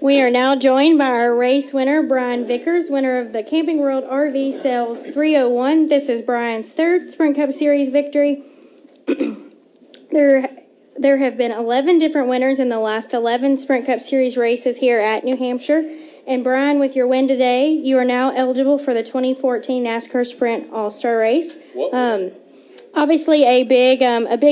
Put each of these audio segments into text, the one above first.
We are now joined by our race winner, Brian Vickers, winner of the Camping World RV Sales 301. This is Brian's third Sprint Cup Series victory. There have been 11 different winners in the last 11 Sprint Cup Series races here at New Hampshire. And Brian, with your win today, you are now eligible for the 2014 NASCAR Sprint All-Star Race. Obviously a big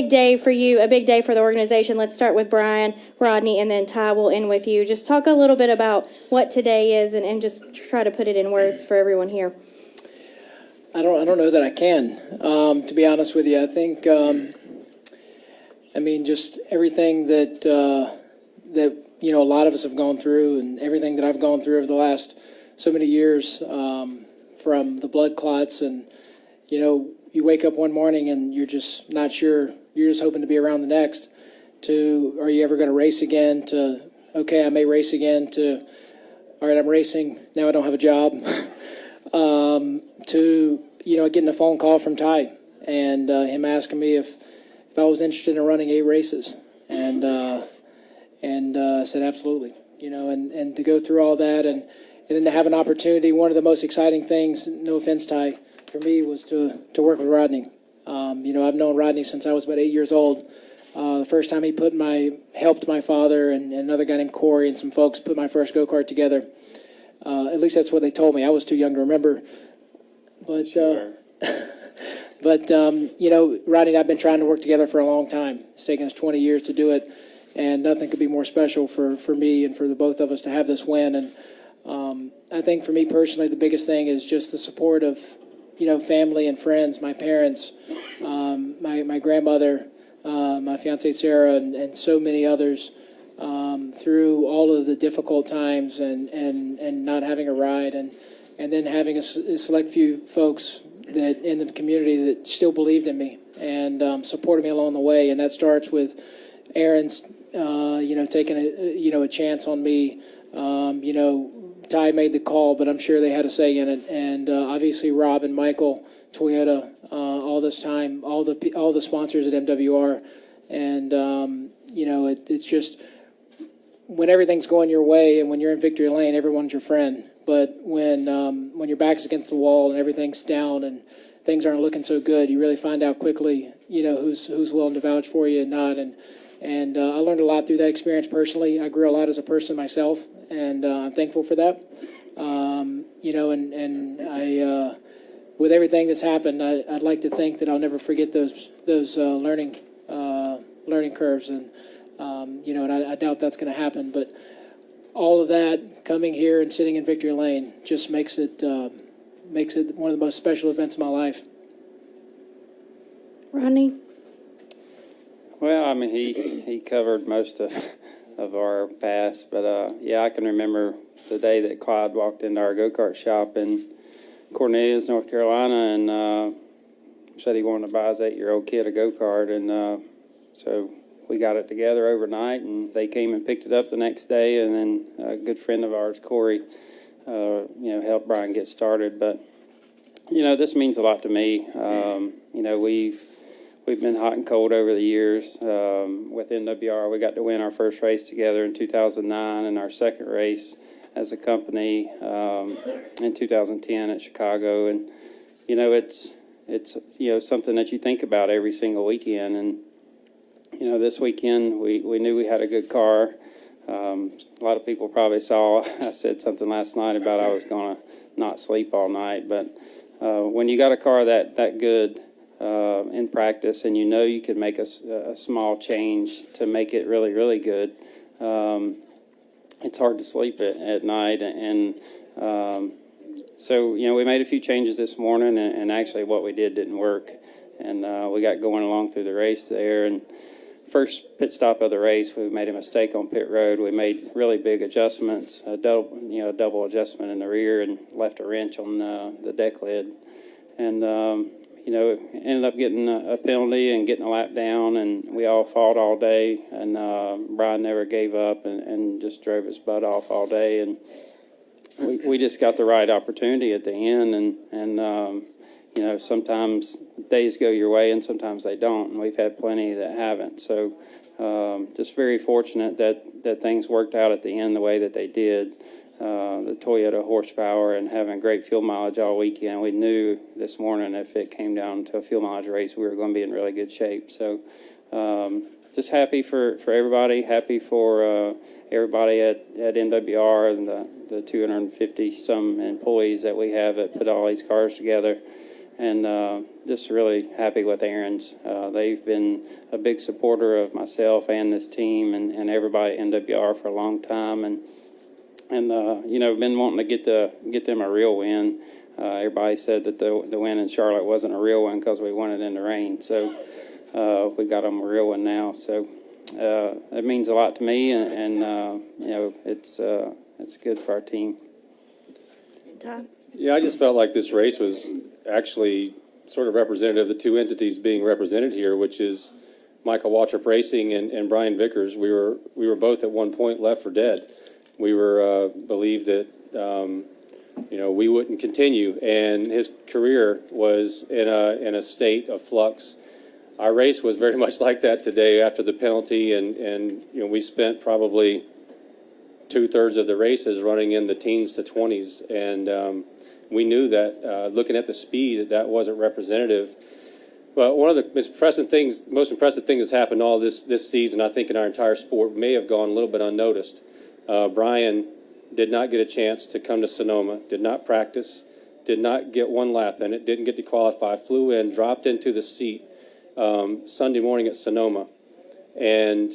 day for you, a big day for the organization. Let's start with Brian, Rodney, and then Ty will end with you. Just talk a little bit about what today is and just try to put it in words for everyone here. I don't know that I can, to be honest with you. I think, just everything that a lot of us have gone through and everything that I've gone through over the last so many years, from the blood clots and, you wake up one morning and you're just not sure, you're just hoping to be around the next, to are you ever going to race again, to okay, I may race again, to all right, I'm racing, now I don't have a job, to getting a phone call from Ty and him asking me if I was interested in running 8 races, and I said absolutely, and to go through all that and then to have an opportunity. One of the most exciting things, no offense, Ty, for me was to work with Rodney. I've known Rodney since I was about 8 years old. The first time he helped my father and another guy named Corey and some folks put my first go-kart together. At least that's what they told me. I was too young to remember. But, sure. Rodney and I have been trying to work together for a long time. It's taken us 20 years to do it, and nothing could be more special for me and for the both of us to have this win. And I think for me personally, the biggest thing is just the support of family and friends, my parents, my grandmother, my fiancée Sarah, and so many others through all of the difficult times and not having a ride, and then having a select few folks that in the community that still believed in me and supported me along the way. And that starts with Aaron's, taking a chance on me. Ty made the call, but I'm sure they had a say in it, and obviously Rob and Michael, Toyota, all this time, all the sponsors at MWR, and it's just when everything's going your way and when you're in victory lane, everyone's your friend. But when your back's against the wall and everything's down and things aren't looking so good, you really find out quickly, who's willing to vouch for you and not. And I learned a lot through that experience personally. I grew a lot as a person myself, and I'm thankful for that. And I, with everything that's happened, I'd like to think that I'll never forget those learning curves, and and I doubt that's going to happen. But all of that coming here and sitting in victory lane just makes it one of the most special events of my life. Rodney? Well, he covered most of our past, but I can remember the day that Clyde walked into our go-kart shop in Cornelius, North Carolina, and said he wanted to buy his 8-year-old kid a go-kart, and so we got it together overnight, and they came and picked it up the next day, and then a good friend of ours, Corey, helped Brian get started. But this means a lot to me. We've been hot and cold over the years with NWR. We got to win our first race together in 2009 and our second race as a company in 2010 at Chicago. And, it's something that you think about every single weekend. And, this weekend we knew we had a good car. A lot of people probably saw I said something last night about I was going to not sleep all night. But when you got a car that good, in practice, and you can make a small change to make it really, really good, it's hard to sleep at night. And so we made a few changes this morning, and actually what we did didn't work, and we got going along through the race there. And first pit stop of the race, we made a mistake on pit road. We made really big adjustments, a double adjustment in the rear, and left a wrench on the deck lid, and ended up getting a penalty and getting a lap down, and we all fought all day, and Brian never gave up and just drove his butt off all day, and we just got the right opportunity at the end, and sometimes days go your way and sometimes they don't, and we've had plenty that haven't. So just very fortunate that things worked out at the end the way that they did. The Toyota horsepower and having great fuel mileage all weekend. We knew this morning if it came down to a fuel mileage race, we were going to be in really good shape. So just happy for everybody, happy for everybody at MWR and the 250-some employees that we have that put all these cars together. And just really happy with Aaron's. They've been a big supporter of myself and this team and everybody at MWR for a long time. And been wanting to get them a real win. Everybody said that the win in Charlotte wasn't a real one because we won it in the rain. So we got them a real one now. So it means a lot to me, and it's good for our team. Todd? Yeah, I just felt like this race was actually sort of representative of the two entities being represented here, which is Michael Waltrip Racing and Brian Vickers. We were both at one point left for dead. We were believed that we wouldn't continue, and his career was in a state of flux. Our race was very much like that today after the penalty, and we spent probably 2/3 of the races running in the teens to 20s, and we knew that looking at the speed that wasn't representative. But one of the most impressive things that's happened all this season, I think, in our entire sport, may have gone a little bit unnoticed. Brian did not get a chance to come to Sonoma, did not practice, did not get one lap in it, didn't get to qualify, flew in, dropped into the seat Sunday morning at Sonoma. And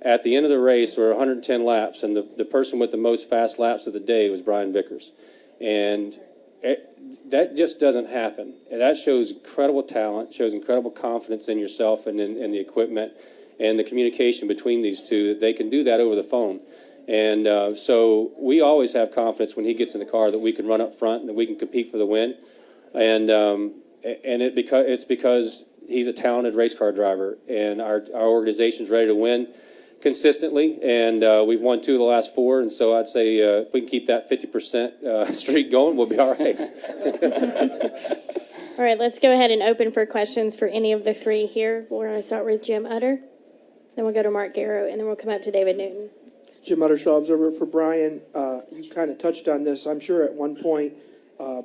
at the end of the race, there were 110 laps, and the person with the most fast laps of the day was Brian Vickers. And that just doesn't happen. And that shows incredible talent, shows incredible confidence in yourself and in the equipment and the communication between these two, that they can do that over the phone. And so we always have confidence when he gets in the car that we can run up front and that we can compete for the win. And it's because he's a talented race car driver, and our organization's ready to win consistently. And we've won 2 of the last 4, and so I'd say if we can keep that 50% streak going, we'll be all right. All right, let's go ahead and open for questions for any of the 3 here. We're going to start with Jim Utter, then we'll go to Mark Garrow, and then we'll come up to David Newton. Jim Uttershaw, observer for Brian. You kind of touched on this. I'm sure at one point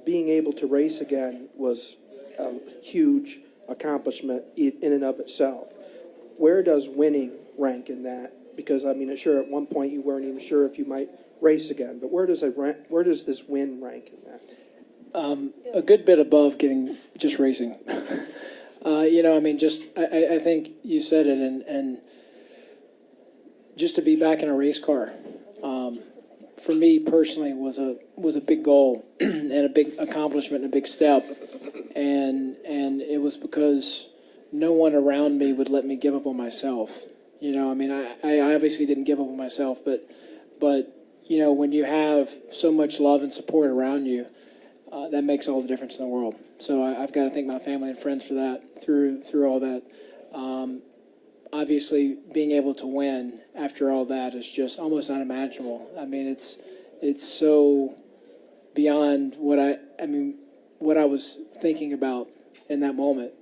being able to race again was a huge accomplishment in and of itself. Where does winning rank in that? Because, I mean, sure, at one point you weren't even sure if you might race again, but where does this win rank in that? A good bit above getting just racing. I think you said it, and just to be back in a race car, for me personally was a big goal and a big accomplishment and a big step, and it was because no one around me would let me give up on myself. I obviously didn't give up on myself, but when you have so much love and support around you, that makes all the difference in the world. So I've got to thank my family and friends for that through all that. Obviously, being able to win after all that is just almost unimaginable. I mean, it's so beyond what I was thinking about in that moment.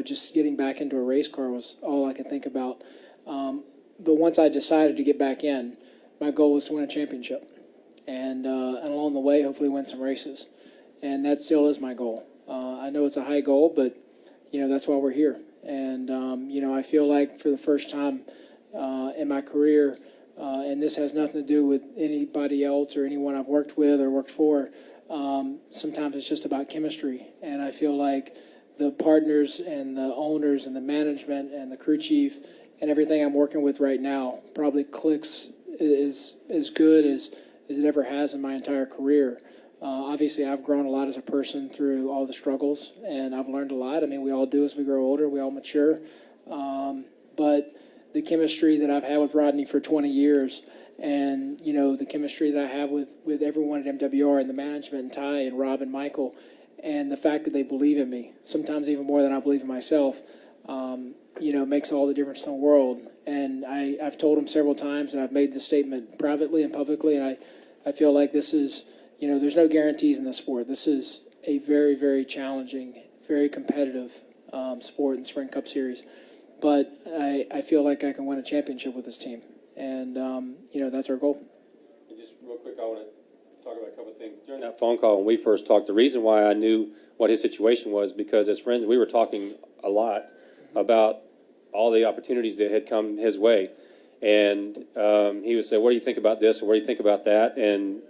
Just getting back into a race car was all I could think about. But once I decided to get back in, my goal was to win a championship, and along the way, hopefully win some races. And that still is my goal. I know it's a high goal, but that's why we're here. And I feel like for the first time in my career, and this has nothing to do with anybody else or anyone I've worked with or worked for, sometimes it's just about chemistry. And I feel like the partners and the owners and the management and the crew chief and everything I'm working with right now probably clicks as good as it ever has in my entire career. Obviously, I've grown a lot as a person through all the struggles, and I've learned a lot. I mean, we all do as we grow older. We all mature. But the chemistry that I've had with Rodney for 20 years and, the chemistry that I have with everyone at MWR and the management and Ty and Rob and Michael, and the fact that they believe in me, sometimes even more than I believe in myself, makes all the difference in the world. And I've told them several times, and I've made this statement privately and publicly, and I feel like this is, there's no guarantees in this sport. This is a very, very challenging, very competitive sport in the Sprint Cup Series. but I feel like I can win a championship with this team, and that's our goal. And just real quick, I want to talk about a couple of things. During that phone call when we first talked, the reason why I knew what his situation was because as friends we were talking a lot about all the opportunities that had come his way. And he would say, what do you think about this or what do you think about that? And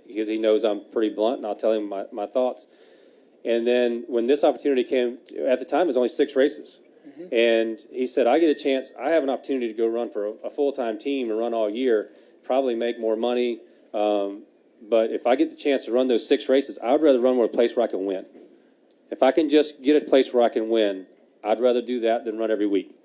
because he knows I'm pretty blunt and I'll tell him my thoughts. And then when this opportunity came, at the time it was only 6 races. And he said, I get a chance, I have an opportunity to go run for a full-time team and run all year, probably make more money. But if I get the chance to run those 6 races, I would rather run a place where I can win. If I can just get a place where I can win, I'd rather do that than run every week.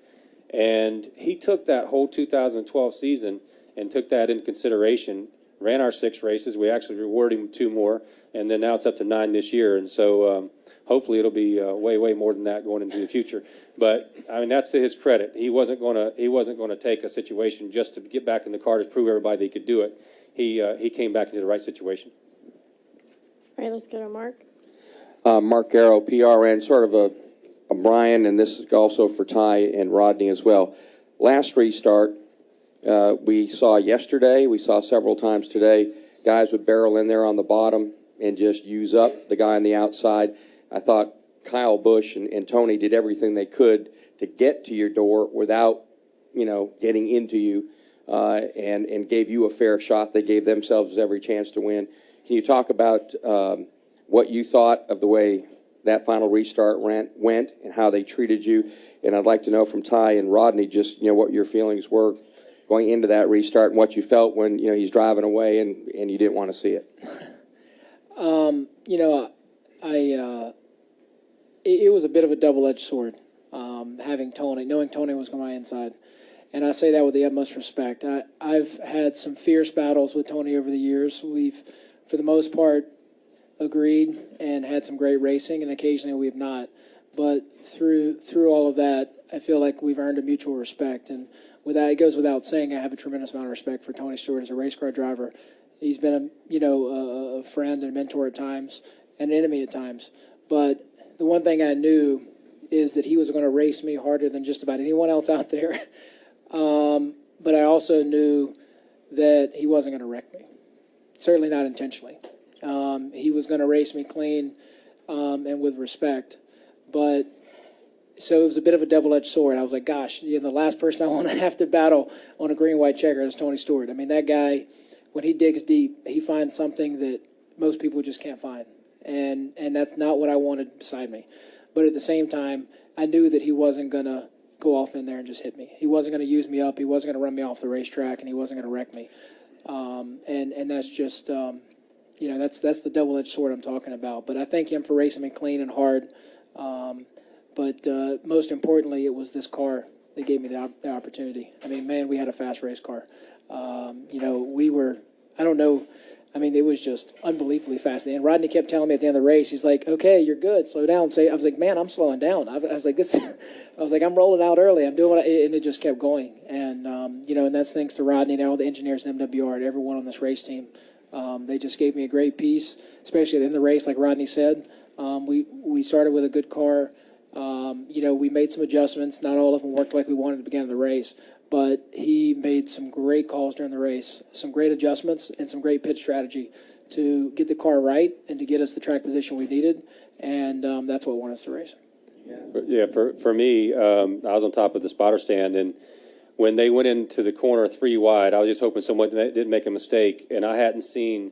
And he took that whole 2012 season and took that into consideration, ran our 6 races. We actually rewarded him 2 more, and then now it's up to 9 this year. And so hopefully it'll be way more than that going into the future. But I mean, that's to his credit. He wasn't going to take a situation just to get back in the car to prove everybody that he could do it. He came back into the right situation. All right, let's go to Mark. Mark Garrow, PRN, sort of a Brian, and this is also for Ty and Rodney as well. Last restart, we saw yesterday, we saw several times today, guys would barrel in there on the bottom and just use up the guy on the outside. I thought Kyle Busch and Tony did everything they could to get to your door without, getting into you, and gave you a fair shot. They gave themselves every chance to win. Can you talk about what you thought of the way that final restart went and how they treated you? And I'd like to know from Ty and Rodney just, what your feelings were going into that restart and what you felt when, he's driving away and you didn't want to see it. It was a bit of a double-edged sword, knowing Tony was on my inside. And I say that with the utmost respect. I've had some fierce battles with Tony over the years. We've, for the most part, agreed and had some great racing, and occasionally we have not. But through all of that, I feel like we've earned a mutual respect. And it goes without saying, I have a tremendous amount of respect for Tony Stewart as a race car driver. He's been a friend and a mentor at times, and an enemy at times. But the one thing I knew is that he was going to race me harder than just about anyone else out there. But I also knew that he wasn't going to wreck me, certainly not intentionally. He was going to race me clean and with respect. But so it was a bit of a double-edged sword. I was like, gosh, the last person I want to have to battle on a green-white checker is Tony Stewart. I mean, that guy, when he digs deep, he finds something that most people just can't find. And that's not what I wanted beside me. But at the same time, I knew that he wasn't going to go off in there and just hit me. He wasn't going to use me up. He wasn't going to run me off the racetrack, and he wasn't going to wreck me. And that's just, that's the double-edged sword I'm talking about. But I thank him for racing me clean and hard. But most importantly, it was this car that gave me the opportunity. I mean, man, we had a fast race car. It was just unbelievably fast. And Rodney kept telling me at the end of the race, he's like, okay, you're good, slow down. I was like, man, I'm slowing down. I was like, I'm rolling out early. I'm doing and it just kept going. And, and that's thanks to Rodney and all the engineers in MWR and everyone on this race team. They just gave me a great piece, especially in the race, like Rodney said. We started with a good car. We made some adjustments. Not all of them worked like we wanted at the beginning of the race, but he made some great calls during the race, some great adjustments, and some great pit strategy to get the car right and to get us the track position we needed, and that's what won us the race. Yeah, for me, I was on top of the spotter stand, and when they went into the corner 3 wide, I was just hoping someone didn't make a mistake, and I hadn't seen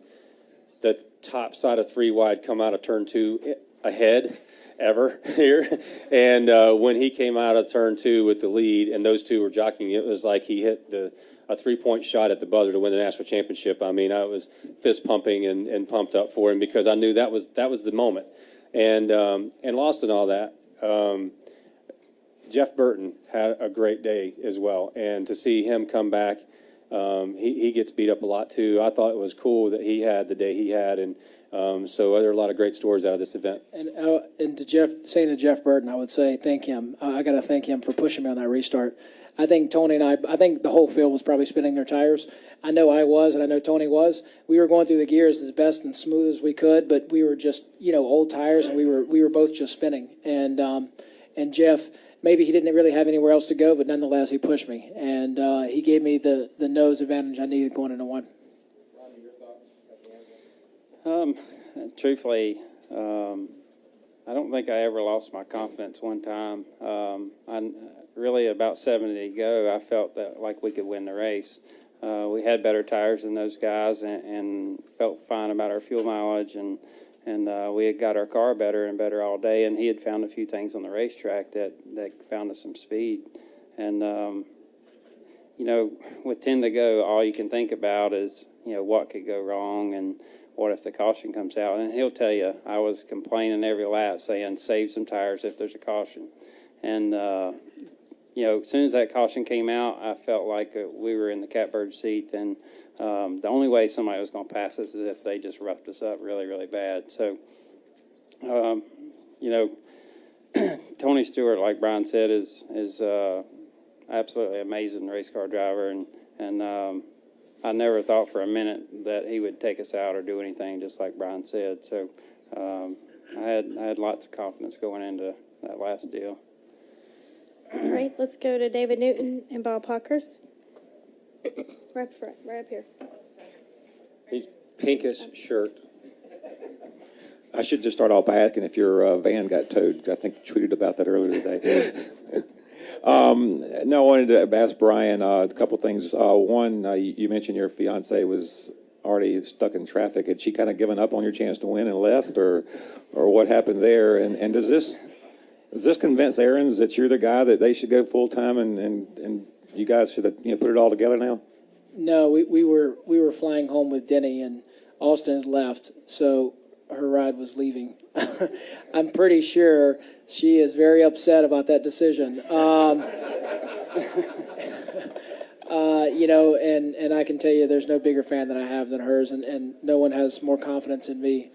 the top side of 3 wide come out of turn 2 ahead ever here. And when he came out of turn 2 with the lead and those two were jockeying, it was like he hit a 3-point shot at the buzzer to win the national championship. I mean, I was fist pumping and pumped up for him because I knew that was the moment. And lost in all that, Jeff Burton had a great day as well. And to see him come back, he gets beat up a lot too. I thought it was cool that he had the day he had, and so there are a lot of great stories out of this event. And to Jeff Burton, I would say thank him. I got to thank him for pushing me on that restart. I think Tony and I think the whole field was probably spinning their tires. I know I was, and I know Tony was. We were going through the gears as best and smooth as we could, but we were just old tires, and we were both just spinning. And Jeff maybe he didn't really have anywhere else to go, but nonetheless, he pushed me. And he gave me the nose advantage I needed going into one. Truthfully, I don't think I ever lost my confidence one time. Really, about 70 to go, I felt that like we could win the race. We had better tires than those guys, and felt fine about our fuel mileage, and we had got our car better and better all day. And he had found a few things on the racetrack that found us some speed. And with 10 to go, all you can think about is what could go wrong and what if the caution comes out. And he'll tell you, I was complaining every lap saying, save some tires if there's a caution. And, as soon as that caution came out, I felt like we were in the catbird seat. And the only way somebody was going to pass us is if they just roughed us up really, really bad. So, Tony Stewart, like Brian said, is absolutely amazing race car driver. And I never thought for a minute that he would take us out or do anything, just like Brian said. So I had lots of confidence going into that last deal. All right, let's go to David Newton and Bob Hawkers. Right up here. He's pinkish shirt. I should just start off by asking if your van got towed. I think you tweeted about that earlier today. No, I wanted to ask Brian a couple things. One, you mentioned your fiance was already stuck in traffic. Had she kind of given up on your chance to win and left, or what happened there? And does this convince Aaron's that you're the guy that they should go full time, and you guys should put it all together now? No, we were flying home with Denny, and Austin had left, so her ride was leaving. I'm pretty sure she is very upset about that decision. And I can tell you there's no bigger fan that I have than hers, and no one has more confidence in me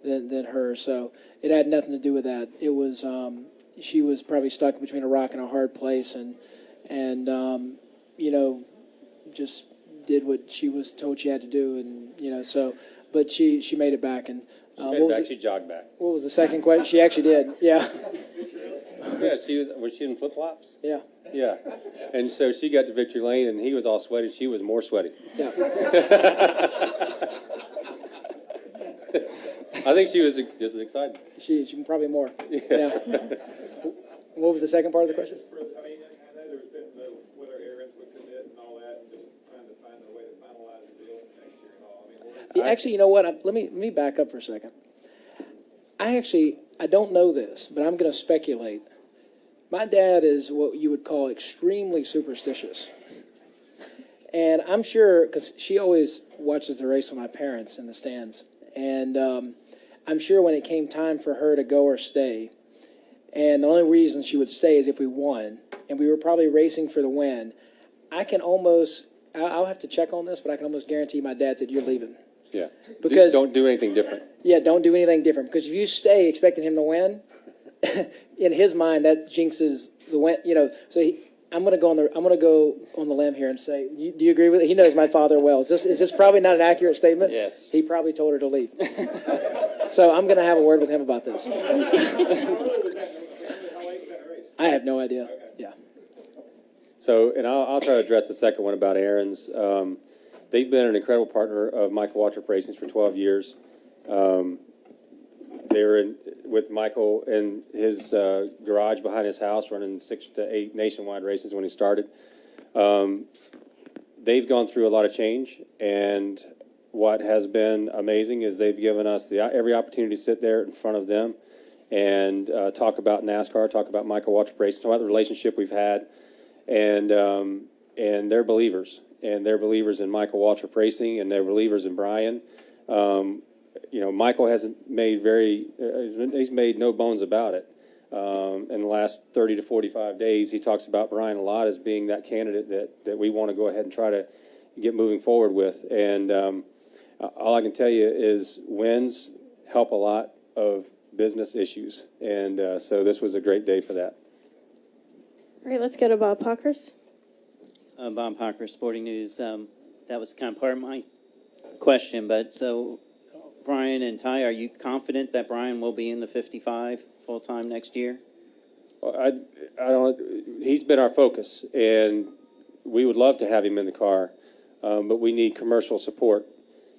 than her. So it had nothing to do with that. It was she was probably stuck between a rock and a hard place, and just did what she was told she had to do, and but she made it back, and She jogged back. what was the second question? She actually did, yeah. Yeah, was she in flip-flops? Yeah. Yeah. And so she got to victory lane, and he was all sweaty. She was more sweaty. Yeah. I think she was just as excited. She probably more. Yeah. What was the second part of the question? I know there's been whether Aaron's would commit and all that, and just trying to find a way to finalize the deal next year and all. Actually, you know what? Let me back up for a second. I don't know this, but I'm going to speculate. My dad is what you would call extremely superstitious. And I'm sure, because she always watches the race with my parents in the stands, and I'm sure when it came time for her to go or stay, and the only reason she would stay is if we won, and we were probably racing for the win, I'll have to check on this, but I can almost guarantee my dad said, you're leaving. Yeah. Because don't do anything different. Yeah, don't do anything different, because if you stay expecting him to win, in his mind that jinxes the win. So I'm going to go on the limb here and say, do you agree with it? He knows my father well. Is this probably not an accurate statement? Yes. He probably told her to leave. So I'm going to have a word with him about this. I have no idea. Yeah. So, and I'll try to address the second one about Aaron's. They've been an incredible partner of Michael Waltrip Racing for 12 years. They were with Michael in his garage behind his house, running 6 to 8 nationwide races when he started. They've gone through a lot of change, and what has been amazing is they've given us every opportunity to sit there in front of them and talk about NASCAR, talk about Michael Waltrip Racing, talk about the relationship we've had, and they're believers. And they're believers in Michael Waltrip Racing, and they're believers in Brian. Michael hasn't made he's made no bones about it. In the last 30 to 45 days, he talks about Brian a lot as being that candidate that we want to go ahead and try to get moving forward with. And all I can tell you is wins help a lot of business issues. And so this was a great day for that. All right, let's go to Bob Hawkers. Bob Parker, Sporting News. That was kind of part of my question, but so Brian and Ty, are you confident that Brian will be in the 55 full-time next year? I don't. He's been our focus, and we would love to have him in the car, but we need commercial support.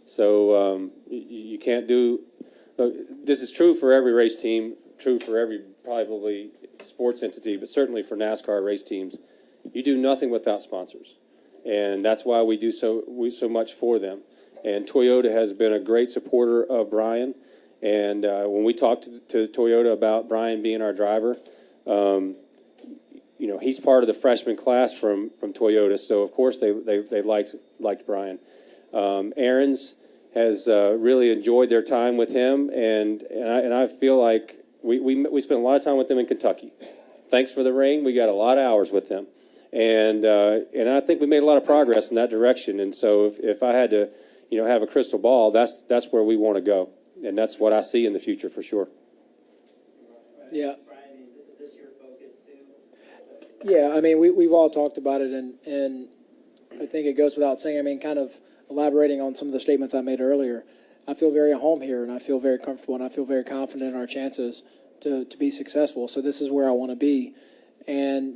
So you can't do. Look, this is true for every race team, true for every probably sports entity, but certainly for NASCAR race teams. You do nothing without sponsors, and that's why we do so much for them. And Toyota has been a great supporter of Brian. And when we talked to Toyota about Brian being our driver, he's part of the freshman class from Toyota. So of course they liked Brian. Aaron's has really enjoyed their time with him, and I feel like we spent a lot of time with them in Kentucky. Thanks for the rain, we got a lot of hours with them, and I think we made a lot of progress in that direction. And so if I had to, have a crystal ball, that's where we want to go, and that's what I see in the future for sure. Yeah. Brian, is this your focus too? Yeah, I mean, we've all talked about it, and I think it goes without saying, I mean, kind of elaborating on some of the statements I made earlier, I feel very at home here, and I feel very comfortable, and I feel very confident in our chances to be successful. So this is where I want to be. And,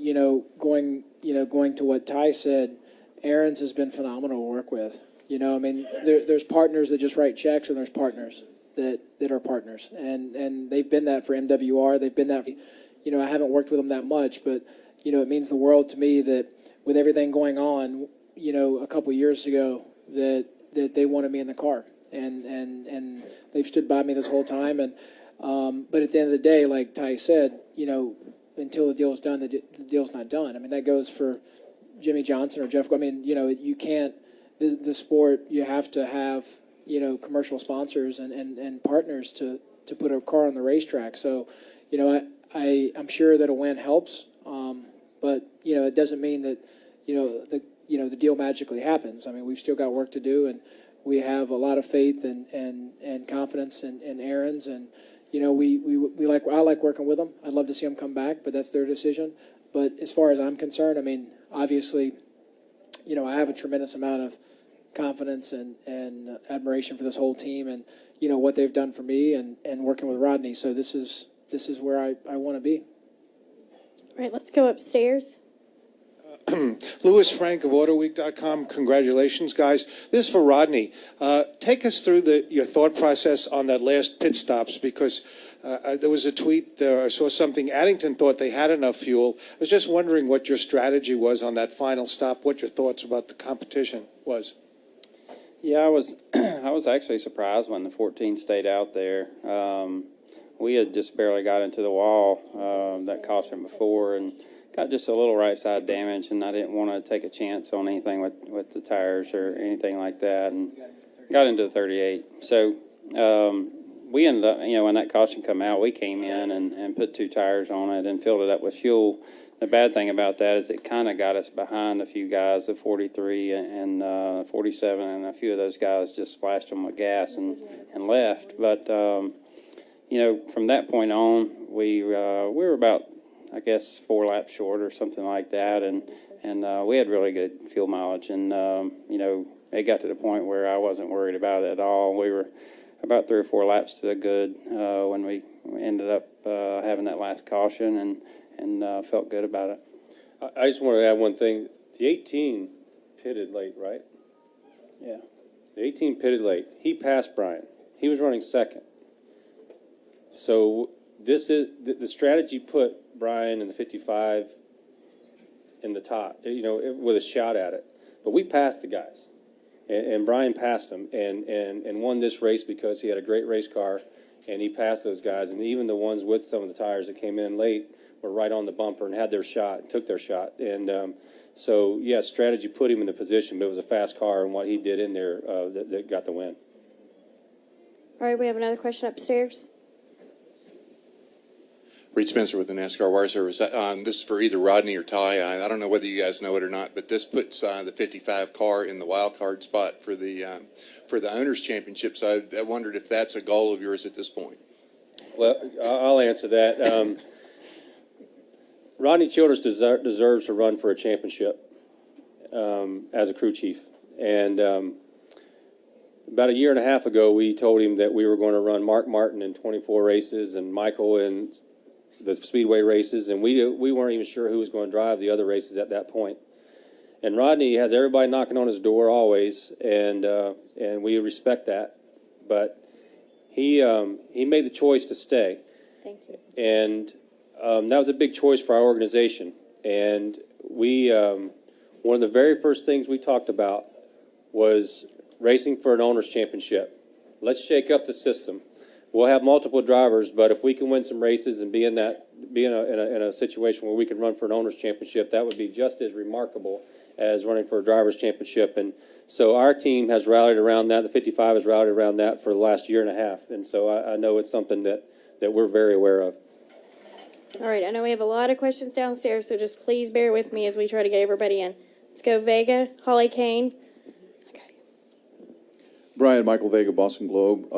going to what Ty said, Aaron's has been phenomenal to work with. I mean, there's partners that just write checks, and there's partners that are partners. And they've been that for MWR. They've been that, I haven't worked with them that much, but, it means the world to me that with everything going on, a couple years ago, that they wanted me in the car. And they've stood by me this whole time. And but at the end of the day, like Ty said, until the deal's done, the deal's not done. I mean, that goes for Jimmy Johnson or Jeff. I mean, you can't. The sport, you have to have commercial sponsors and partners to put a car on the racetrack. So, I'm sure that a win helps, but it doesn't mean that the deal magically happens. I mean, we've still got work to do, and we have a lot of faith and confidence in Aaron's, and I like working with them. I'd love to see them come back, but that's their decision. But as far as I'm concerned, I mean, obviously, I have a tremendous amount of confidence and admiration for this whole team, and what they've done for me, and working with Rodney. So this is where I want to be. All right, let's go upstairs. Louis Frank of AutoWeek.com. Congratulations, guys. This is for Rodney. Take us through your thought process on that last pit stops, because there was a tweet there. I saw something. Addington thought they had enough fuel. I was just wondering what your strategy was on that final stop, what your thoughts about the competition was. Yeah, I was actually surprised when the 14 stayed out there. We had just barely got into the wall that caution before, and got just a little right side damage, and I didn't want to take a chance on anything with the tires or anything like that, and got into the 38. So we ended up, when that caution come out, we came in and put 2 tires on it and filled it up with fuel. The bad thing about that is it kind of got us behind a few guys, the 43 and 47, and a few of those guys just splashed them with gas and left. But, from that point on, we were about, I guess, 4 laps short or something like that, and we had really good fuel mileage, and it got to the point where I wasn't worried about it at all. We were about 3 or 4 laps to the good when we ended up having that last caution, and felt good about it. I just want to add one thing. The 18 pitted late, right? Yeah. The 18 pitted late. He passed Brian. He was running second. So this is the strategy put Brian in the 55 in the top, with a shot at it. But we passed the guys, and Brian passed them and won this race because he had a great race car, and he passed those guys. And even the ones with some of the tires that came in late were right on the bumper and had their shot and took their shot. And so, yes, strategy put him in the position, but it was a fast car, and what he did in there that got the win. All right, we have another question upstairs. Reed Spencer with the NASCAR Wire Service. This is for either Rodney or Ty. I don't know whether you guys know it or not, but this puts the 55 car in the wild card spot for the Owners' Championship. So I wondered if that's a goal of yours at this point. Well, I'll answer that. Rodney Childers deserves to run for a championship as a crew chief. And about a year and a half ago, we told him that we were going to run Mark Martin in 24 races and Michael in the speedway races, and we weren't even sure who was going to drive the other races at that point. And Rodney has everybody knocking on his door always, and we respect that. But he made the choice to stay. Thank you. And that was a big choice for our organization. And we, one of the very first things we talked about was racing for an owner's championship. Let's shake up the system. We'll have multiple drivers, but if we can win some races and be in a situation where we can run for an owner's championship, that would be just as remarkable as running for a driver's championship. And so our team has rallied around that. The 55 has rallied around that for the last year and a half. And so I know it's something that we're very aware of. All right, I know we have a lot of questions downstairs, so just please bear with me as we try to get everybody in. Let's go Vega, Holly Kane. Okay. Brian, Michael Vega, Boston Globe.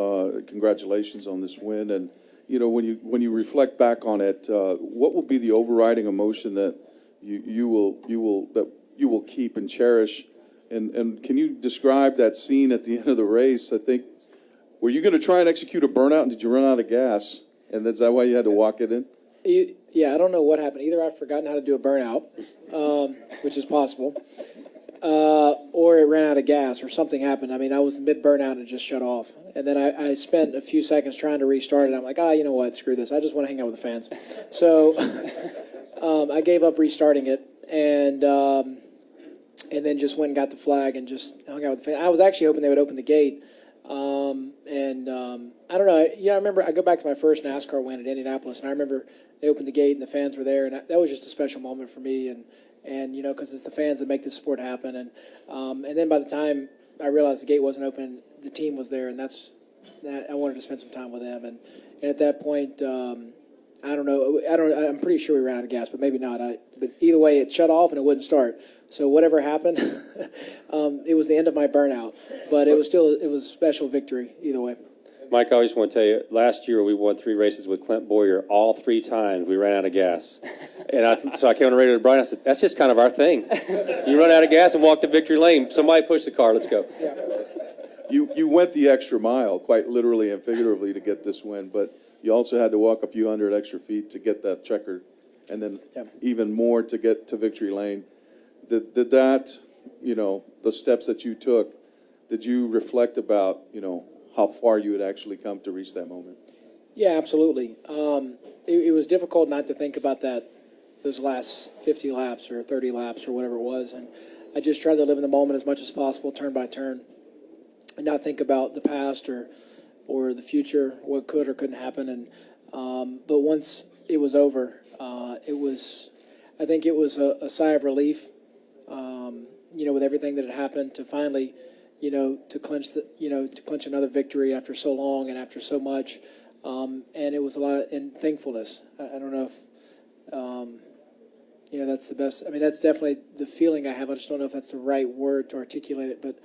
Congratulations on this win. And, you know, when you reflect back on it, what will be the overriding emotion that you will keep and cherish? And can you describe that scene at the end of the race? I think, were you going to try and execute a burnout, and did you run out of gas? And is that why you had to walk it in? Yeah, I don't know what happened. Either I've forgotten how to do a burnout, which is possible, or it ran out of gas or something happened. I mean, I was mid-burnout and it just shut off. And then I spent a few seconds trying to restart it. I'm like, you know what, screw this. I just want to hang out with the fans. So I gave up restarting it and then just went and got the flag and just hung out with the fans. I was actually hoping they would open the gate. I don't know. Yeah, I remember I go back to my first NASCAR win at Indianapolis, and I remember they opened the gate and the fans were there, and that was just a special moment for me. And you know, because it's the fans that make this sport happen. And then by the time I realized the gate wasn't open, the team was there, and I wanted to spend some time with them. And at that point, I don't know. I'm pretty sure we ran out of gas, but maybe not. But either way, it shut off and it wouldn't start. So whatever happened, it was the end of my burnout. But it was a special victory either way. Mike, I just want to tell you, last year we won 3 races with Clint Boyer. All 3 times we ran out of gas. And so I came on the radio to Brian. I said, that's just kind of our thing. You run out of gas and walk to victory lane. Somebody push the car. Let's go. Yeah. You went the extra mile, quite literally and figuratively, to get this win, but you also had to walk a few hundred extra feet to get that checkered, and then even more to get to victory lane. Did that, you know, the steps that you took, did you reflect about, you know, how far you had actually come to reach that moment? Yeah, absolutely. It was difficult not to think about those last 50 laps or 30 laps or whatever it was, and I just tried to live in the moment as much as possible, turn by turn, and not think about the past or the future, what could or couldn't happen. And but once it was over, I think it was a sigh of relief, you know, with everything that had happened, to finally, you know, to clinch another victory after so long and after so much. And it was a lot in thankfulness. I don't know if, you know, that's the best. I mean, that's definitely the feeling I have. I just don't know if that's the right word to articulate it, but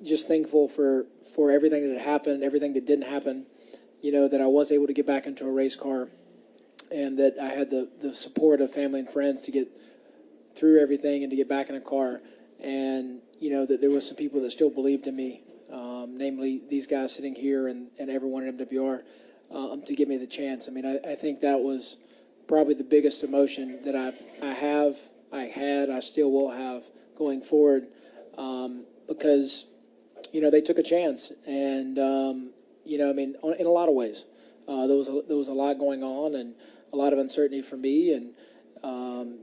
just thankful for everything that had happened, everything that didn't happen, you know, that I was able to get back into a race car, and that I had the support of family and friends to get through everything and to get back in a car. And, you know, that there was some people that still believed in me, namely these guys sitting here and everyone at MWR, to give me the chance. I mean, I think that was probably the biggest emotion that I still will have going forward, because, you know, they took a chance. And, you know, I mean, in a lot of ways, there was a lot going on and a lot of uncertainty for me. And,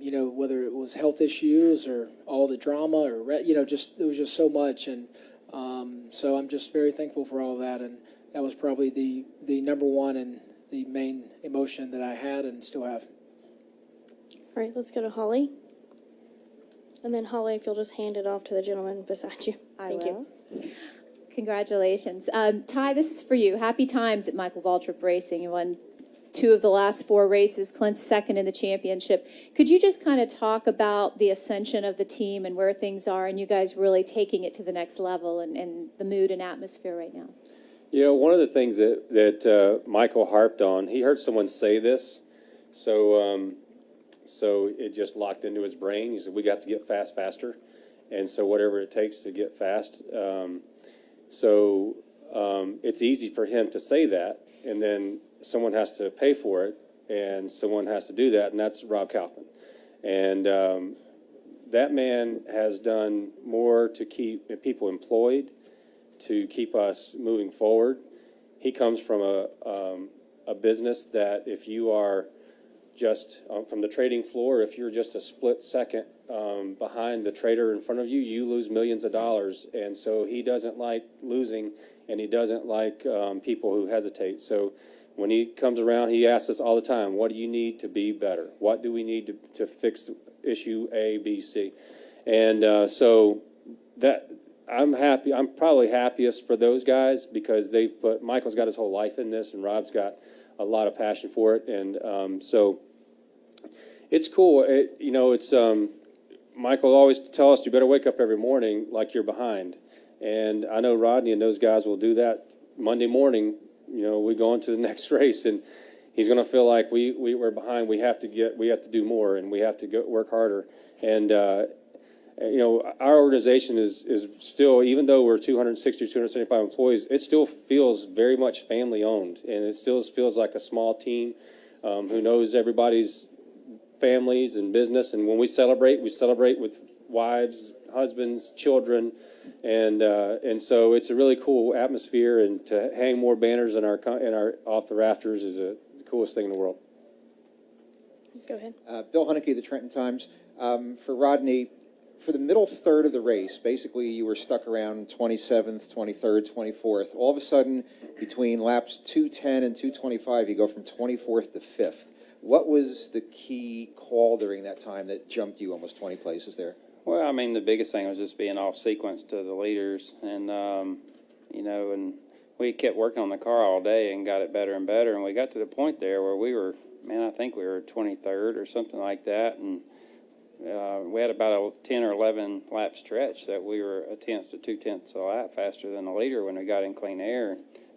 you know, whether it was health issues or all the drama or, you know, just, there was just so much. And so I'm just very thankful for all of that. And that was probably the number one and the main emotion that I had and still have. All right, let's go to Holly. And then Holly, if you'll just hand it off to the gentleman beside you. Thank you. Congratulations. Ty, this is for you. Happy times at Michael Waltrip Racing. You won 2 of the last 4 races. Clint's second in the championship. Could you just kind of talk about the ascension of the team and where things are, and you guys really taking it to the next level, and the mood and atmosphere right now? You know, one of the things that Michael harped on, he heard someone say this, so it just locked into his brain. He said, we got to get fast faster, and so whatever it takes to get fast. It's easy for him to say that, and then someone has to pay for it. and someone has to do that, and that's Rob Kaufman. And that man has done more to keep people employed, to keep us moving forward. He comes from a business that if you are just from the trading floor, if you're just a split second behind the trader in front of you, you lose millions of dollars. And so he doesn't like losing, and he doesn't like people who hesitate. So when he comes around, he asks us all the time, what do you need to be better? What do we need to fix issue A, B, C? And so that I'm happy. I'm probably happiest for those guys because they've put, Michael's got his whole life in this, and Rob's got a lot of passion for it. And so it's cool. It's Michael always tell us, you better wake up every morning like you're behind. And I know Rodney and those guys will do that Monday morning. We go into the next race, and he's going to feel like we're behind. We have to do more, and we have to work harder. And our organization is still, even though we're 260 or 275 employees, it still feels very much family owned, and it still feels like a small team who knows everybody's families and business. And when we celebrate with wives, husbands, children, and so it's a really cool atmosphere. And to hang more banners in our off the rafters is the coolest thing in the world. Go ahead. Bill Hunnicky, the Trenton Times. For Rodney, for the middle third of the race, basically you were stuck around 27th, 23rd, 24th. All of a sudden, between laps 210 and 225, you go from 24th to 5th. What was the key call during that time that jumped you almost 20 places there? Well, I mean, the biggest thing was just being off sequence to the leaders. And, and we kept working on the car all day and got it better and better. And we got to the point there where we were, I think we were 23rd or something like that. And we had about a 10 or 11 lap stretch that we were 1/10 to 2/10 a lap faster than the leader when we got in clean air.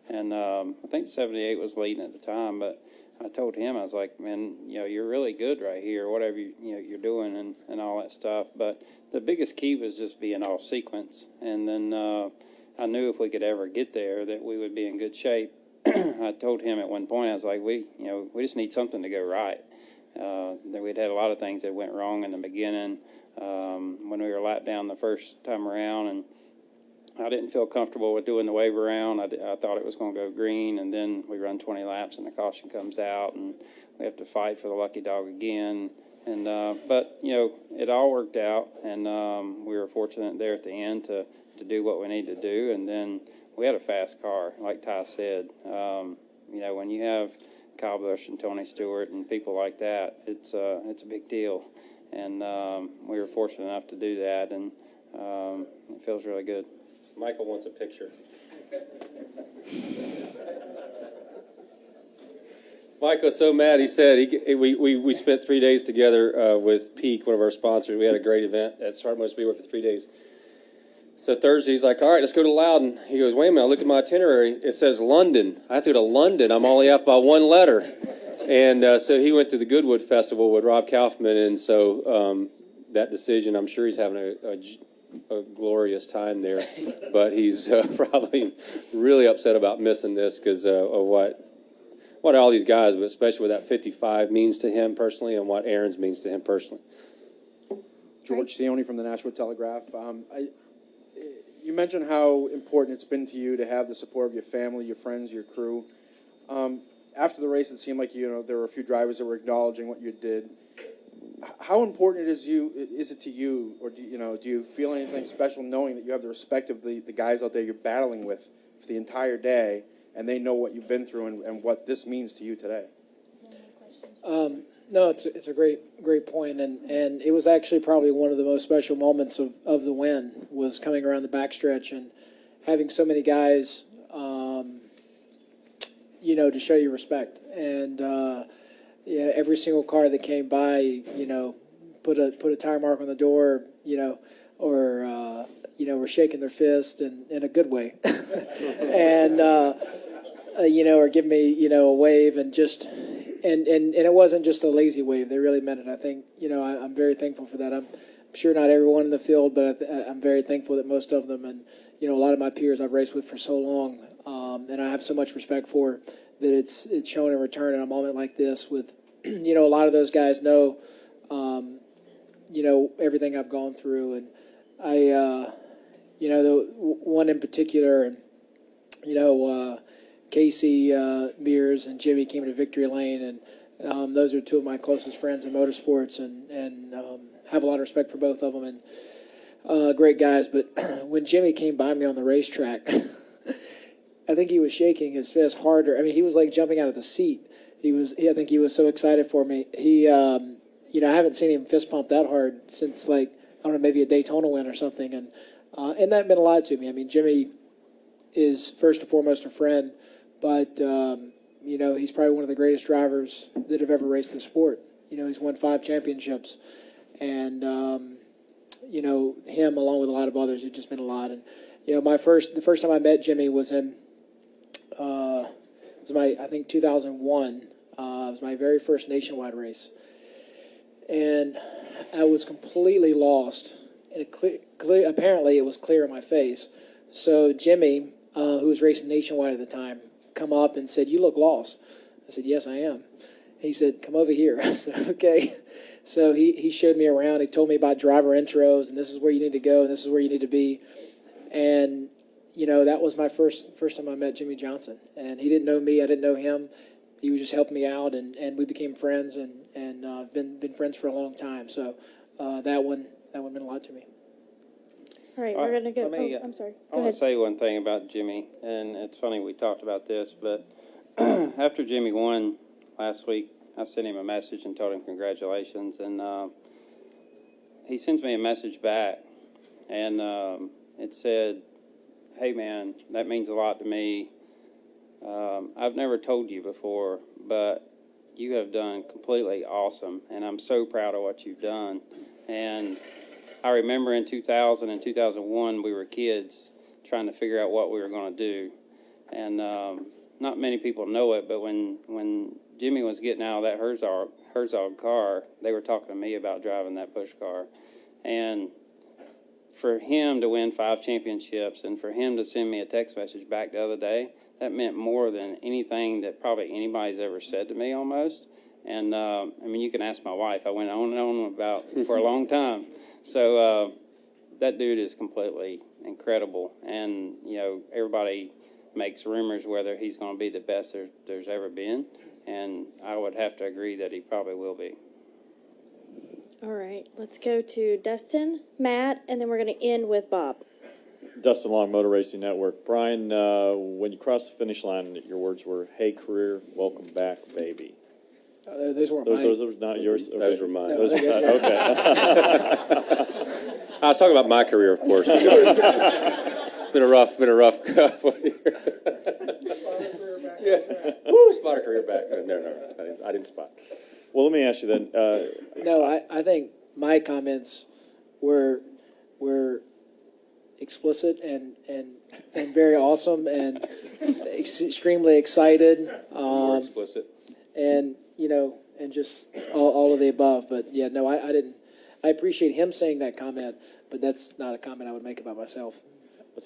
And I think 78 was leading at the time, but I told him, I was like, man, you're really good right here, whatever you're doing and all that stuff. But the biggest key was just being off sequence. And then I knew if we could ever get there that we would be in good shape. I told him at one point, I was like, we just need something to go right. We'd had a lot of things that went wrong in the beginning when we were lapped down the first time around, and I didn't feel comfortable with doing the wave around. I thought it was going to go green, and then we run 20 laps, and the caution comes out, and we have to fight for the lucky dog again. And but it all worked out, and we were fortunate there at the end to do what we needed to do. And then we had a fast car, like Ty said. When you have Kyle Busch and Tony Stewart and people like that, it's a big deal. And we were fortunate enough to do that, and it feels really good. Michael wants a picture. Michael's so mad. He said we spent 3 days together with Peak, one of our sponsors. We had a great event at Hartmut Speedway for 3 days. So Thursday, he's like, all right, let's go to Loudon. He goes, wait a minute, I looked at my itinerary. It says London. I have to go to London. I'm only off by one letter. And so he went to the Goodwood Festival with Rob Kaufman. And so that decision, I'm sure he's having a glorious time there. But he's probably really upset about missing this because of what all these guys, but especially what that 55 means to him personally and what Aaron's means to him personally. George Sione from the Nashville Telegraph. You mentioned how important it's been to you to have the support of your family, your friends, your crew. After the race, it seemed like there were a few drivers that were acknowledging what you did. How important is it to you, or do you feel anything special knowing that you have the respect of the guys out there you're battling with for the entire day, and they know what you've been through and what this means to you today? No, it's a great point, and it was actually probably one of the most special moments of the win was coming around the backstretch and having so many guys, to show you respect. And every single car that came by, put a tire mark on the door, or were shaking their fist in a good way, and or give me a wave and just. And it wasn't just a lazy wave. They really meant it. I think, I'm very thankful for that. I'm sure not everyone in the field, but I'm very thankful that most of them and, a lot of my peers I've raced with for so long, and I have so much respect for, that it's shown in return in a moment like this with you know, a lot of those guys know, you know, everything I've gone through. And I, you know, the one in particular, and, you know, Casey Mears and Jimmy came to Victory Lane, and those are two of my closest friends in motorsports, and have a lot of respect for both of them, and great guys. But when Jimmy came by me on the racetrack, I think he was shaking his fist harder. I mean, he was like jumping out of the seat. I think he was so excited for me. He, you know, I haven't seen him fist pump that hard since, like, I don't know, maybe a Daytona win or something, and that meant a lot to me. I mean, Jimmy is first and foremost a friend, but you know, he's probably one of the greatest drivers that have ever raced the sport. You know, he's won 5 championships, and you know, him along with a lot of others, it just meant a lot. And you know, the first time I met Jimmy was in it was I think 2001. It was my very first nationwide race, and I was completely lost. And apparently, it was clear in my face. So Jimmy, who was racing nationwide at the time, come up and said, "You look lost." I said, "Yes, I am." He said, "Come over here." I said, "Okay." So he showed me around. He told me about driver intros, and this is where you need to go, and this is where you need to be. And you know, that was my first time I met Jimmy Johnson. And he didn't know me, I didn't know him. He was just helping me out, and we became friends, and been friends for a long time. So that one meant a lot to me. All right, we're going to go. Let me, I'm sorry. I want to say one thing about Jimmy, and it's funny we talked about this, but after Jimmy won last week, I sent him a message and told him congratulations, and he sends me a message back, and it said, "Hey man, that means a lot to me. I've never told you before, but you have done completely awesome, and I'm so proud of what you've done." And I remember in 2000 and 2001, we were kids trying to figure out what we were going to do. And not many people know it, but when Jimmy was getting out of that Herzog car, they were talking to me about driving that push car. And for him to win 5 championships and for him to send me a text message back the other day, that meant more than anything that probably anybody's ever said to me almost. And, I mean, you can ask my wife. I went on and on about for a long time. So that dude is completely incredible. And, you know, everybody makes rumors whether he's going to be the best there's ever been. And I would have to agree that he probably will be. All right, let's go to Dustin, Matt, and then we're going to end with Bob. Dustin Long, Motor Racing Network. Brian, when you crossed the finish line, your words were, "Hey, career, welcome back, baby." Those weren't mine. Those were not yours? Okay. Those were mine. Those were okay. I was talking about my career, of course. It's been a rough couple of years. Yeah. Woo, spot a career back. No, I didn't spot. Well, let me ask you then. No, I think my comments were explicit and very awesome and extremely excited. More explicit. And you know, and just all of the above. But yeah, no, I didn't. I appreciate him saying that comment, but that's not a comment I would make about myself.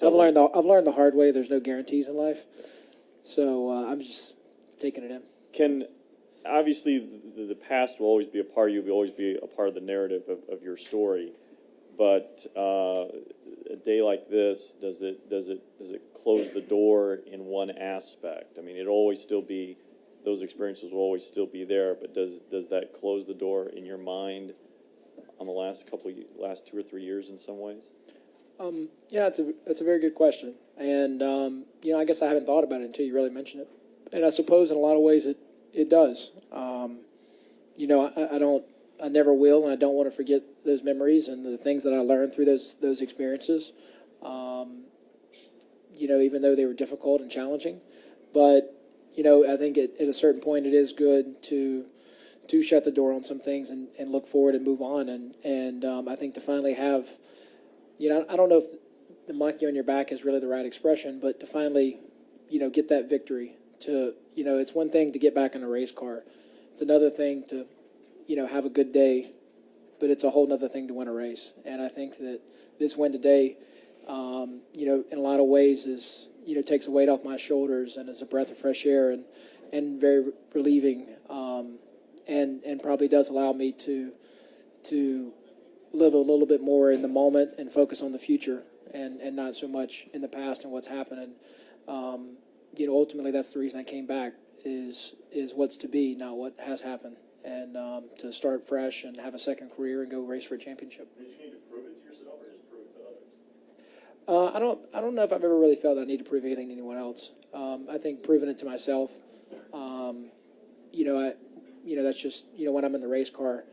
I've learned the hard way. There's no guarantees in life, so I'm just taking it in. Obviously, the past will always be a part of you. Will always be a part of the narrative of your story. But a day like this, does it close the door in one aspect? I mean, it'll always still be. Those experiences will always still be there, but does that close the door in your mind on the last 2 or 3 years in some ways? Yeah, it's a very good question, and you know, I guess I haven't thought about it until you really mentioned it, and I suppose in a lot of ways it does. You know, I never will, and I don't want to forget those memories and the things that I learned through those experiences. You know, even though they were difficult and challenging, but you know, I think at a certain point it is good to shut the door on some things and look forward and move on. And I think to finally have, you know, I don't know if the monkey on your back is really the right expression, but to finally, you know, get that victory. To, you know, it's one thing to get back in a race car. It's another thing to, you know, have a good day, but it's a whole other thing to win a race. And I think that this win today, you know, in a lot of ways is, you know, takes a weight off my shoulders and is a breath of fresh air and very relieving. and probably does allow me to live a little bit more in the moment and focus on the future and not so much in the past and what's happening. Ultimately, that's the reason I came back is what's to be, not what has happened, and to start fresh and have a second career and go race for a championship. Did you need to prove it to yourself or just prove it to others? I don't know if I've ever really felt that I need to prove anything to anyone else. I think proving it to myself, that's just, when I'm in the race car,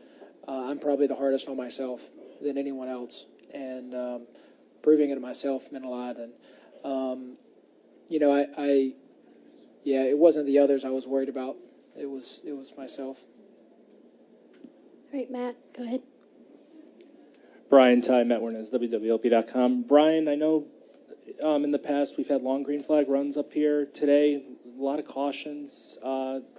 I'm probably the hardest on myself than anyone else. And proving it to myself meant a lot. And, it wasn't the others I was worried about. It was myself. All right, Matt, go ahead. Brian Ty, Matt Wernes, WWLP.com. Brian, I know in the past we've had long green flag runs up here. Today, a lot of cautions.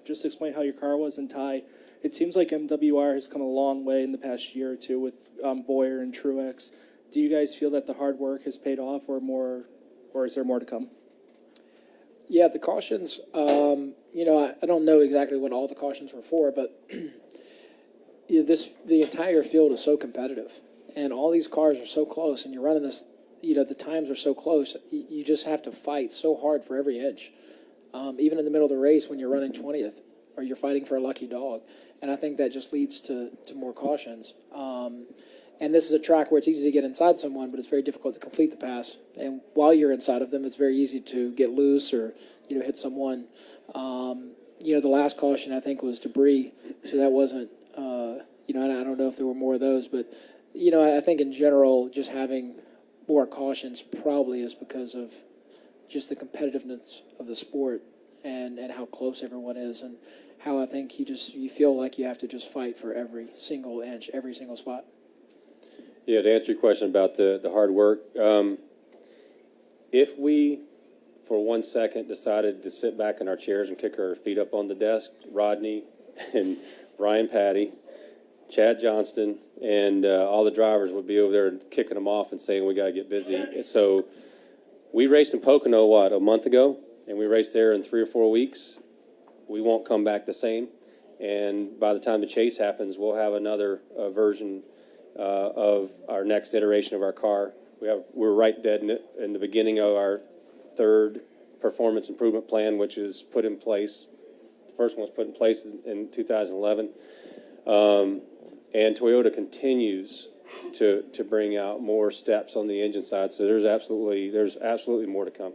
Just explain how your car was in Ty. It seems like MWR has come a long way in the past year or two with Boyer and Truex. Do you guys feel that the hard work has paid off or is there more to come? Yeah, the cautions, I don't know exactly what all the cautions were for, but the entire field is so competitive. And all these cars are so close, and you're running this, the times are so close, you just have to fight so hard for every inch. Even in the middle of the race when you're running 20th, or you're fighting for a lucky dog. And I think that just leads to more cautions. And this is a track where it's easy to get inside someone, but it's very difficult to complete the pass. And while you're inside of them, it's very easy to get loose or, hit someone. The last caution, I think, was debris. So that wasn't, I don't know if there were more of those, but I think in general, just having more cautions probably is because of just the competitiveness of the sport and how close everyone is and how I think you feel like you have to just fight for every single inch, every single spot. Yeah, to answer your question about the hard work, if we, for 1 second, decided to sit back in our chairs and kick our feet up on the desk, Rodney and Brian Patty, Chad Johnston, and all the drivers would be over there kicking them off and saying, we got to get busy. So we raced in Pocono, a month ago, and we raced there in 3 or 4 weeks. We won't come back the same. And by the time the chase happens, we'll have another version of our next iteration of our car. We're right dead in the beginning of our third performance improvement plan, which is put in place. The first one was put in place in 2011. And Toyota continues to bring out more steps on the engine side. So there's absolutely more to come.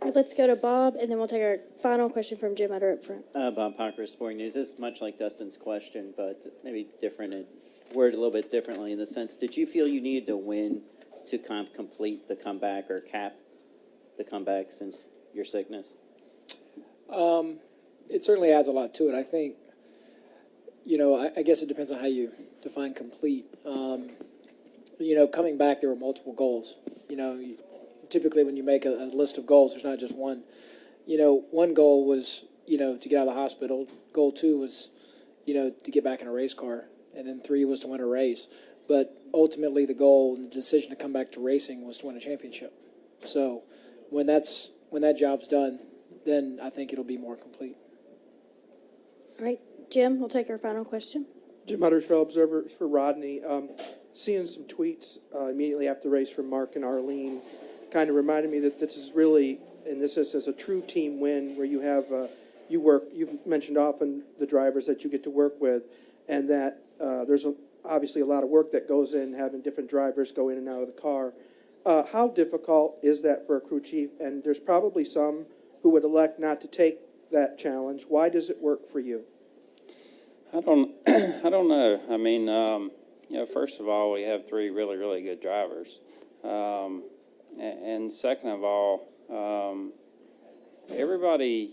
All right, let's go to Bob, and then we'll take our final question from Jim Utter up front. Bob Parker, Sporting News. This is much like Dustin's question, but maybe different and worded a little bit differently in the sense, did you feel you needed to win to kind of complete the comeback or cap the comeback since your sickness? It certainly adds a lot to it. I think, I guess it depends on how you define complete. Coming back, there were multiple goals. Typically when you make a list of goals, there's not just one. One goal was, to get out of the hospital. Goal 2 was, to get back in a race car. And then 3 was to win a race. But ultimately the goal and the decision to come back to racing was to win a championship. So when that job's done, then I think it'll be more complete. All right, Jim, we'll take our final question. Jim Utter, Observer for Rodney. Seeing some tweets immediately after the race from Mark and Arlene kind of reminded me that this is really, and this is a true team win where you have, you've mentioned often the drivers that you get to work with, and that there's obviously a lot of work that goes in having different drivers go in and out of the car. How difficult is that for a crew chief? And there's probably some who would elect not to take that challenge. Why does it work for you? I don't know. I mean, first of all, we have 3 really, really good drivers. And second of all, everybody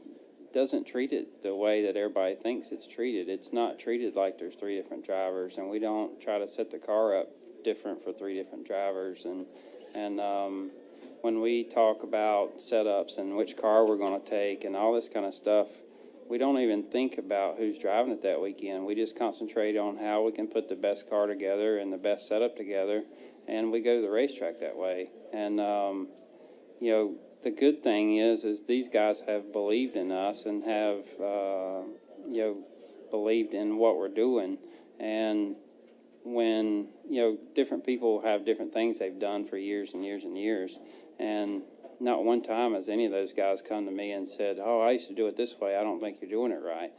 doesn't treat it the way that everybody thinks it's treated. It's not treated like there's 3 different drivers, and we don't try to set the car up different for 3 different drivers. And when we talk about setups and which car we're going to take and all this kind of stuff, we don't even think about who's driving it that weekend. We just concentrate on how we can put the best car together and the best setup together, and we go to the racetrack that way. And, the good thing is these guys have believed in us and have, believed in what we're doing. And when, different people have different things they've done for years and years and years, and not one time has any of those guys come to me and said, oh, I used to do it this way, I don't think you're doing it right.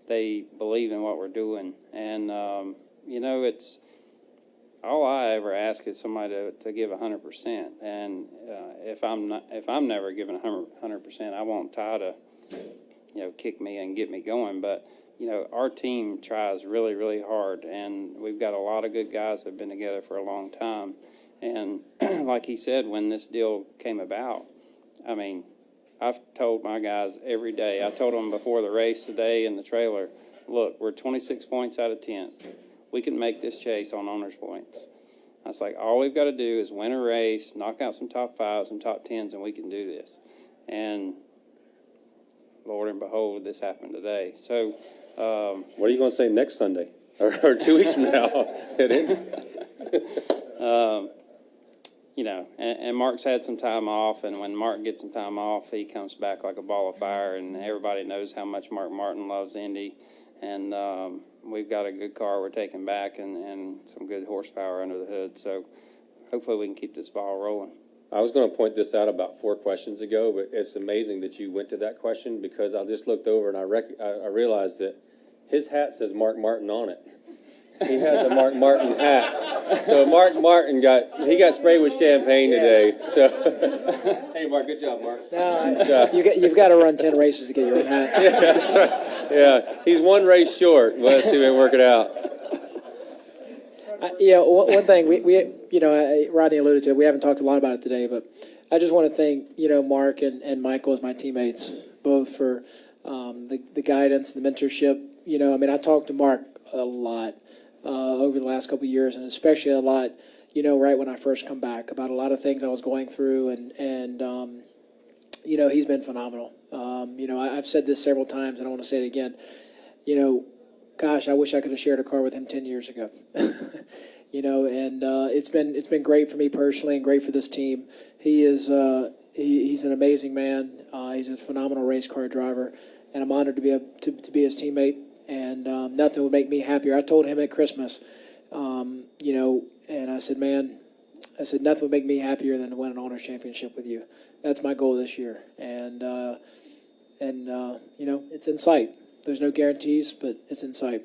They believe in what we're doing. And, it's all I ever ask is somebody to give 100%. And if I'm never giving 100%, I want Ty to, kick me and get me going. But, our team tries really, really hard, and we've got a lot of good guys that have been together for a long time. And like he said, when this deal came about, I mean, I've told my guys every day. I told them before the race today in the trailer, look, we're 26 points out of 10th. We can make this chase on owner's points. I was like, all we've got to do is win a race, knock out some top 5s, some top 10s, and we can do this. And Lord and behold, this happened today. So, what are you going to say next Sunday or 2 weeks from now? And Mark's had some time off, and when Mark gets some time off, he comes back like a ball of fire, and everybody knows how much Mark Martin loves Indy. And we've got a good car we're taking back and some good horsepower under the hood. So hopefully we can keep this ball rolling. I was going to point this out about 4 questions ago, but it's amazing that you went to that question, because I just looked over and I realized that his hat says Mark Martin on it. He has a Mark Martin hat. So Mark Martin got sprayed with champagne today. So, hey, Mark, good job, Mark. No, you've got to run 10 races to get your own hat. Yeah, that's right. Yeah, he's 1 race short. Well, let's see if we can work it out. One thing Rodney alluded to, we haven't talked a lot about it today, but I just want to thank, Mark and Michael as my teammates, both for the guidance, the mentorship. I talked to Mark a lot over the last couple of years, and especially a lot, right when I first come back, about a lot of things I was going through, and he's been phenomenal. I've said this several times, and I want to say it again. Gosh, I wish I could have shared a car with him 10 years ago. It's been great for me personally and great for this team. He is he's an amazing man. He's a phenomenal race car driver, and I'm honored to be his teammate. And nothing would make me happier. I told him at Christmas, and I said, man, nothing would make me happier than to win an Owners Championship with you. That's my goal this year. And it's in sight. There's no guarantees, but it's in sight.